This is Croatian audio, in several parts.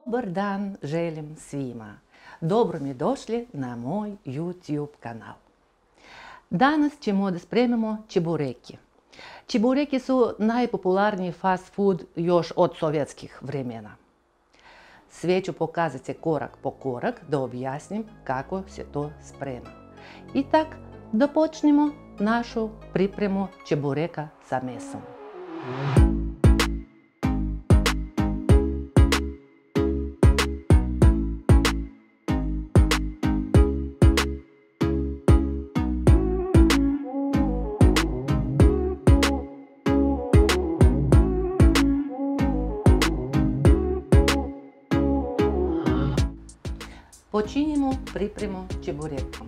Dobar dan želim svima. Dobro mi došli na moj YouTube kanal. Danas ćemo da spremimo čebureki. Čebureki su najpopularniji fast food još od sovjetskih vremena. Sve ću pokazati korak po korak da objasnim kako se to sprema. I tak da počnemo našu pripremu čebureka sa mesom. Počinjemo pripremu čebureka.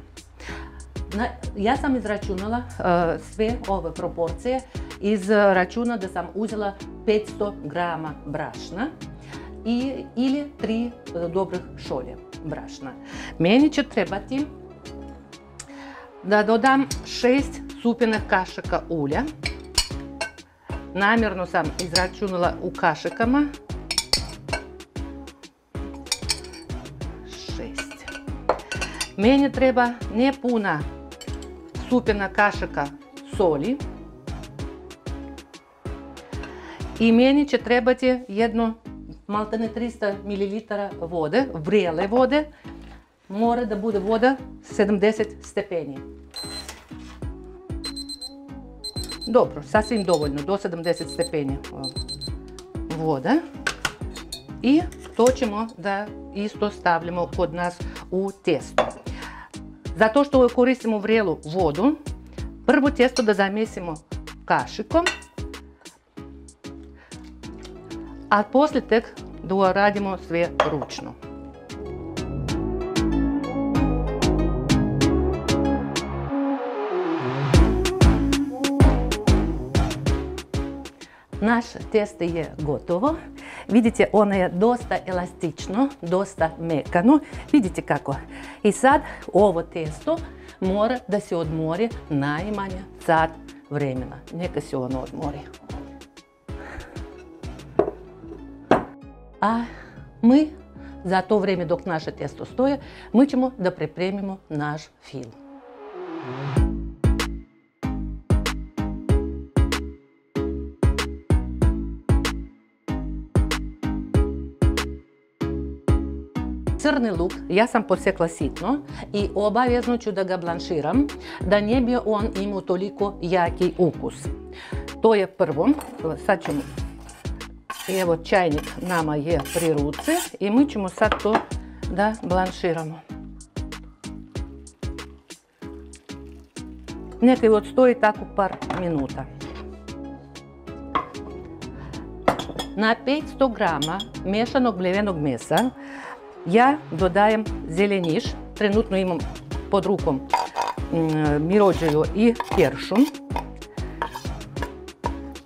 Ja sam izračunala sve ove proporcije iz računa da sam uzela 500 grama brašna ili 3 dobrih šolje brašna. Meni će trebati da dodam 6 supenih kašika ulja. Namjerno sam izračunala u kašikama. 6. Meni treba ne puna supina kašika soli i meni će trebati jedno maltene 300 ml vode, vrele vode. Mora da bude voda 70 stepeni. Dobro, sasvim dovoljno, do 70 stepeni voda. I to ćemo da isto stavljamo kod nas u testo. Zato što koristimo vrelu vodu, prvo testo da zamesimo kašikom, a poslije tek da radimo sve ručno. Naše testo je gotovo. Vidite, ono je dosta elastično, dosta mekano. Vidite kako. I sad ovo testo mora da se odmori najmanje sat vremena. Neka se ono odmori. A mi, za to vrijeme dok naše testo stoje, mi ćemo da pripremimo naš fil. Crni luk ja sam posekla sitno i obavezno ću da ga blanširam, da ne bi on imao toliko jaki ukus. To je prvo. Sad ćemo, evo čajnik nama je pri ruci i mi ćemo sad to da blanširamo. Neka odstoji tako par minuta. Na 500 grama mešanog mlevenog mesa ja dodajem zeleniš, trenutno imam pod rukom mirođaju i peršun.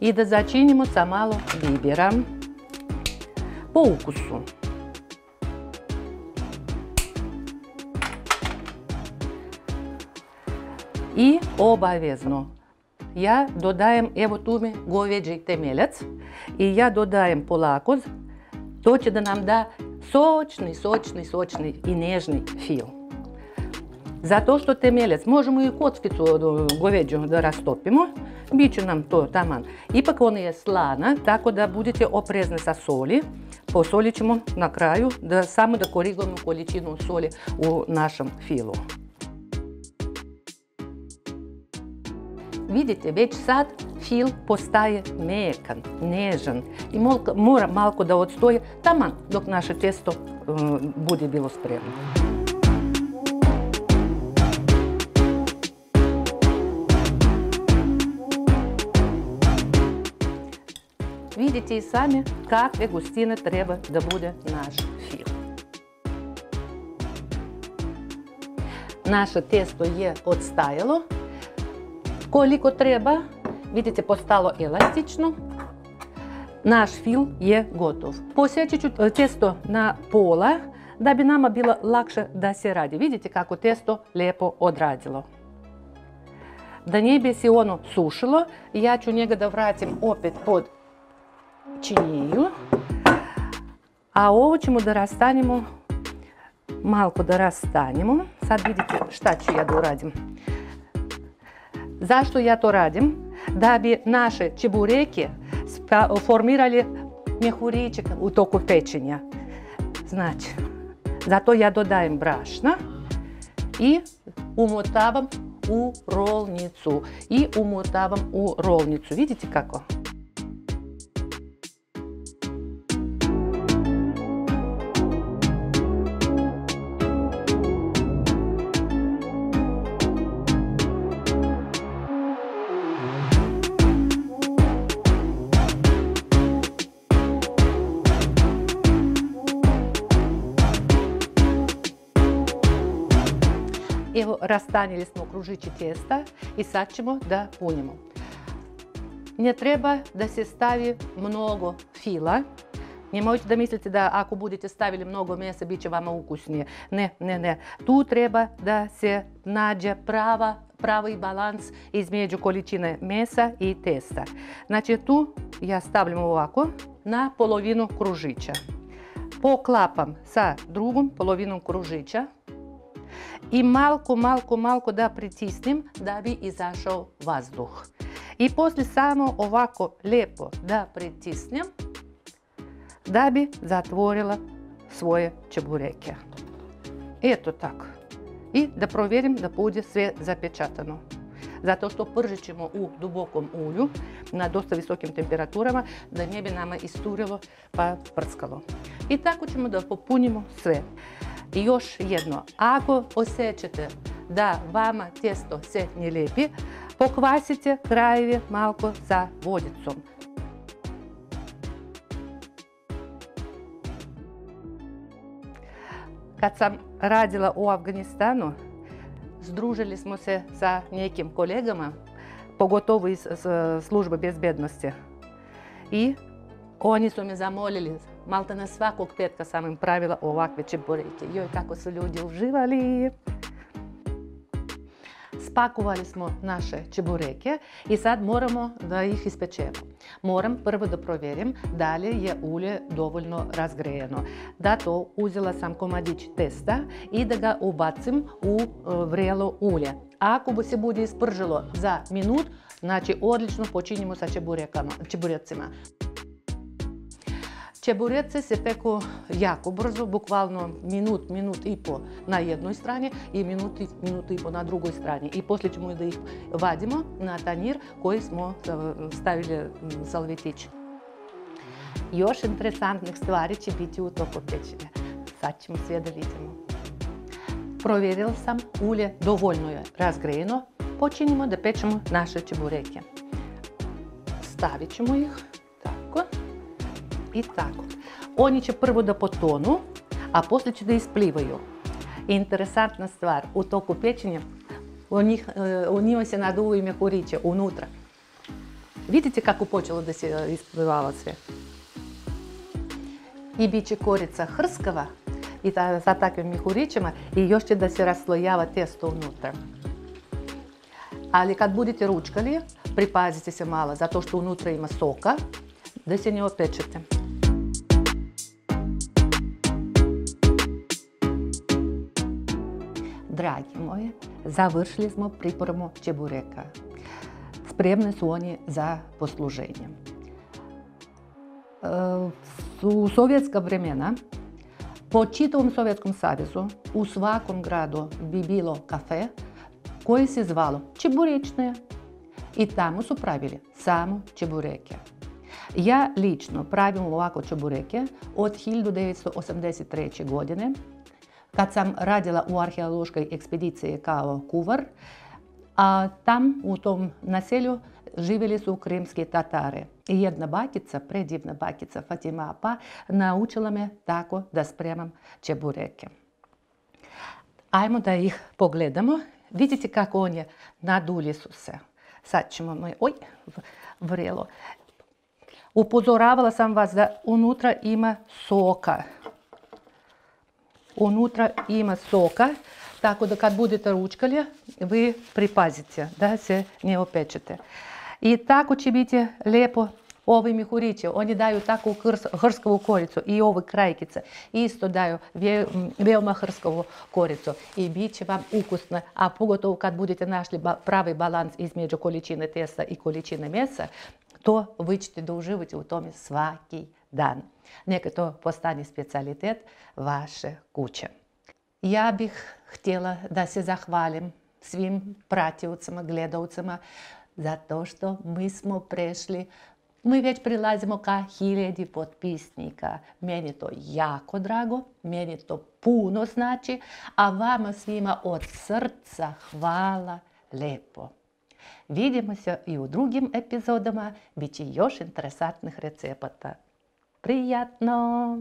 I da začinimo sa malo bibera po ukusu. I obavezno ja dodajem, evo tu mi goveđi temeljac i ja dodajem polako, to će da nam da sočni i nežni fil. Zato što temeljac, možemo i kockicu goveđu da rastopimo, bit će nam to taman. Ipak ona je slana, tako da budete oprezni sa soli. Posolit ćemo na kraju, samo da korigujemo količinu soli u našem filu. Vidite, već sad fil postaje mekan, nežan i mora malko da odstoji taman dok naše testo bude bilo spremno. Vidite i sami kakve gustine treba da bude naš fil. Naše testo je odstajalo koliko treba. Vidite, postalo elastično. Naš fil je gotov. Posjeći ću testo na pola da bi nama bilo lakše da se radi. Vidite kako testo lijepo odradilo. Da ne bi se ono sušilo, ja ću njega da vratim opet pod činiju. A ovo ćemo da rastanjemo, malko da rastanjemo. Sad vidite šta ću ja da uradim. Zašto ja to radim? Da bi naše čebureke formirali mjehuriće u toku pečenja. Znači, zato ja dodajem brašna i umotavam u rolnicu. Vidite kako? Evo, rastanjili smo kružići tijesta i sad ćemo da punimo. Ne treba da se stavi mnogo fila. Nemojte da mislite da ako budete stavili mnogo mesa, bit će vama ukusnije. Ne. Tu treba da se nađe pravi balans između količine mesa i testa. Znači tu ja stavljam ovako na polovinu kružića. Poklapam sa drugom polovinom kružića. I malko da pritisnem da bi izašao vazduh. I poslije samo ovako lijepo da pritisnem da bi zatvorila svoje čebureke. Eto tako. I da provjerim da bude sve zapečatano. Zato što pržit ćemo u dubokom ulju na dosta visokim temperaturama da ne bi nama isturilo pa prskalo. I tako ćemo da popunimo sve. I još jedno, ako osjećate da vama tijesto se ne lijepi, pokvasite krajeve malko sa vodicom. Kad sam radila u Afganistanu, združili smo se sa nekim kolegama, pogotovo iz službe bezbednosti. I oni su me zamolili, malta na svakog petka sam im pravila ovakve čebureke. Joj, kako su ljudi uživali! Spakovali smo naše čebureke i sad moramo da ih ispečemo. Moram prvo da provjerim da li je ulje dovoljno razgrejeno. Zato uzela sam komadić testa i da ga ubacim u vrelo ulje. Ako se bude ispržilo za minut, znači odlično počinjemo sa čeburecima. Čeburece se peku jako brzo, bukvalno minut i po na jednoj strani i minut i po na drugoj strani. I poslije ćemo da ih vadimo na tanjir koji smo stavili salvetić. Još interesantnih stvari će biti u toku pečenja. Sad ćemo sve da vidimo. Provjerila sam, ulje dovoljno je razgrejeno. Počinjemo da pečemo naše čebureke. Stavit ćemo ih tako. I tako. Oni će prvo da potonu, a poslije će da isplivaju. Interesantna stvar, u toku pečenja u njima se naduvaju mjehuriće unutra. Vidite kako počelo da se isplivala sve. I bit će korica hrskava i sa takvim mjehurićima i još će da se raslojava testo unutra. Ali kad budete ručkali, pripazite se malo, zato što unutra ima soka, da se ne opečete. Dragi moji, završili smo pripremu čebureka. Spremni su oni za posluženje. U sovjetska vremena, po čitavom Sovjetskom savezu, u svakom gradu bi bilo kafe koje se zvalo Čeburečne i tamo su pravili samo čebureke. Ja lično pravim ovako čebureke od 1983. godine, kad sam radila u arheološkoj ekspediciji kao kuvar, a tam u tom naselju živjeli su krimski Tatare. I jedna bakica, predivna bakica Fatima Apa, naučila me tako da spremam čebureke. Ajmo da ih pogledamo. Vidite kako on je, nadulji su se. Sad ćemo, vrelo. Upozoravala sam vas da unutra ima soka. Unutra ima soka, tako da kad budete ručkali, vi pripazite da se ne opečete. I tako će biti lijepo Ovi mihurići, oni daju takvu hrskovu koricu i ove krajkice isto daju veoma hrskovu koricu i bit će vam ukusno, a pogotovo kad budete našli pravi balans između količine testa i količine mesa, to vi ćete da uživate u tome svaki dan. Neka to postane specijalitet vaše kuće. Ja bih htjela da se zahvalim svim pratioцima, gledalcima, zato što mi već prilazimo ka 1000 potpisnika. Meni je to jako drago, meni to puno znači, a vama svima od srca hvala lepo. Vidimo se i u drugim epizodama, bit će još interesantnih recepata. Prijatno!